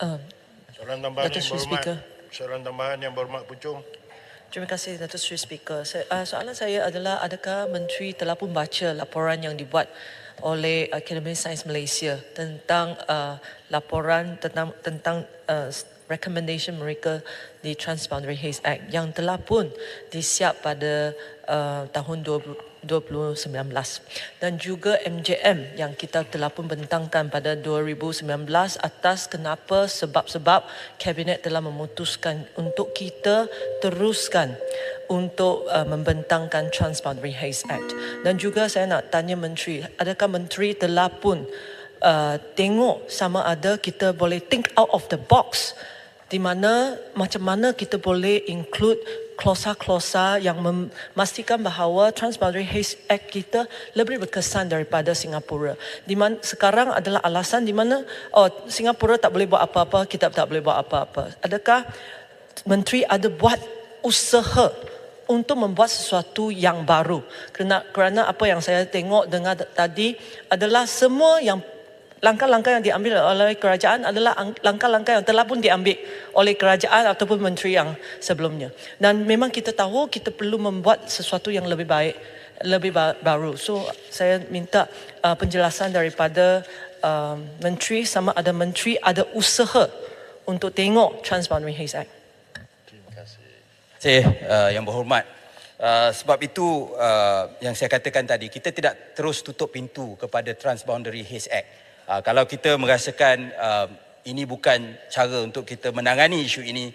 Soalan tambahan Datuk yang Seri berhormat. Speaker. Soalan tambahan yang berhormat Puchong. Terima kasih Datuk Seri Speaker. Soalan saya adalah, adakah Menteri telah pun baca laporan yang dibuat oleh Akademi Sains Malaysia tentang laporan tentang recommendation mereka di Transboundary Haze Act yang telah pun disiap pada tahun 2019, dan juga MJM yang kita telah pun bentangkan pada 2019 atas kenapa sebab-sebab Kabinet telah memutuskan untuk kita teruskan untuk membentangkan Transboundary Haze Act. Dan juga saya nak tanya Menteri, adakah Menteri telah pun tengok sama ada kita boleh think out of the box, di mana macam mana kita boleh include klausa-klausa yang memastikan bahawa Transboundary Haze Act kita lebih berkesan daripada Singapura. Di mana sekarang adalah alasan di mana Singapura tak boleh buat apa-apa, kita tak boleh buat apa-apa. Adakah Menteri ada buat usaha untuk membuat sesuatu yang baru? Kerana apa yang saya tengok dengar tadi adalah semua yang langkah-langkah yang diambil oleh kerajaan adalah langkah-langkah yang telah pun diambil oleh kerajaan ataupun menteri yang sebelumnya. Dan memang kita tahu kita perlu membuat sesuatu yang lebih baik, lebih baru. So saya minta penjelasan daripada menteri, sama ada menteri ada usaha untuk tengok Transboundary Haze Act. Terima kasih yang berhormat. Sebab itu yang saya katakan tadi, kita tidak terus tutup pintu kepada Transboundary Haze Act. Kalau kita merasakan ini bukan cara untuk kita menangani isu ini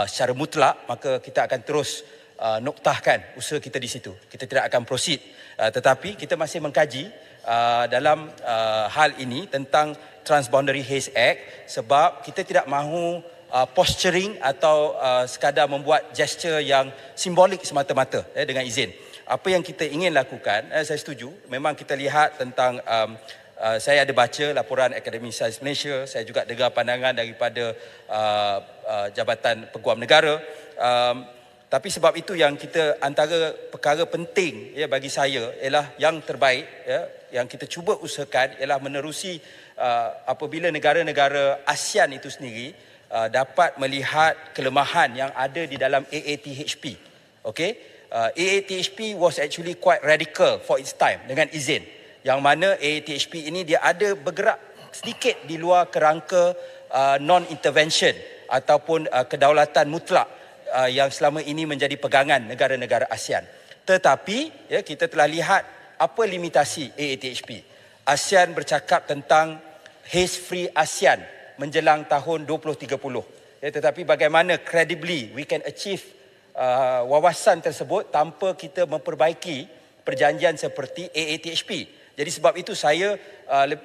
secara mutlak, maka kita akan terus noktahkan usaha kita di situ. Kita tidak akan proceed. Tetapi kita masih mengkaji dalam hal ini tentang Transboundary Haze Act, sebab kita tidak mahu posturing atau sekadar membuat gesture yang simbolik semata-mata dengan izin. Apa yang kita ingin lakukan, saya setuju, memang kita lihat tentang saya ada baca laporan Akademi Sains Malaysia, saya juga dengar pandangan daripada Jabatan Peguam Negara. Tapi sebab itu yang kita, antara perkara penting bagi saya ialah yang terbaik yang kita cuba usahakan ialah menerusi apabila negara-negara ASEAN itu sendiri dapat melihat kelemahan yang ada di dalam AATHP. Okay? AATHP was actually quite radical for its time, dengan izin. Yang mana AATHP ini dia ada bergerak sedikit di luar kerangka non-intervention ataupun kedaulatan mutlak yang selama ini menjadi pegangan negara-negara ASEAN. Tetapi kita telah lihat apa limitasi AATHP. ASEAN bercakap tentang haze-free ASEAN menjelang tahun 2030. Tetapi bagaimana credibly we can achieve wawasan tersebut tanpa kita memperbaiki perjanjian seperti AATHP. Jadi sebab itu saya,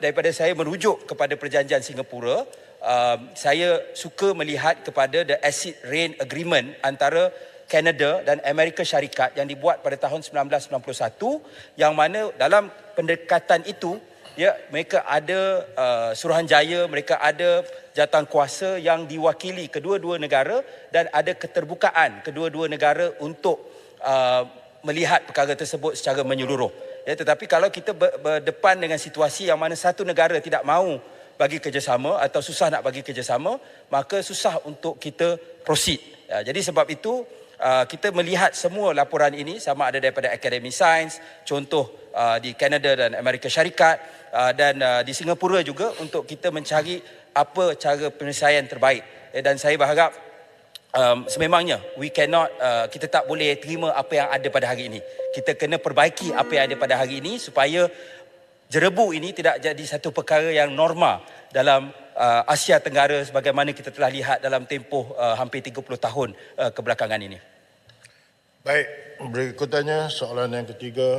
daripada saya merujuk kepada perjanjian Singapura, saya suka melihat kepada the Acid Rain Agreement antara Kanada dan Amerika Syarikat yang dibuat pada tahun 1991, yang mana dalam pendekatan itu mereka ada suruhanjaya, mereka ada jawatan kuasa yang diwakili kedua-dua negara, dan ada keterbukaan kedua-dua negara untuk melihat perkara tersebut secara menyeluruh. Tetapi kalau kita berdepan dengan situasi yang mana satu negara tidak mahu bagi kerjasama atau susah nak bagi kerjasama, maka susah untuk kita proceed. Jadi sebab itu kita melihat semua laporan ini, sama ada daripada Akademi Sains, contoh di Kanada dan Amerika Syarikat, dan di Singapura juga, untuk kita mencari apa cara penyelesaian terbaik. Dan saya berharap sememangnya kita tak boleh terima apa yang ada pada hari ini. Kita kena perbaiki apa yang ada pada hari ini supaya jerebu ini tidak jadi satu perkara yang norma dalam Asia Tenggara sebagaimana kita telah lihat dalam tempoh hampir 30 tahun kebelakangan ini. Baik, berikutnya soalan yang ketiga.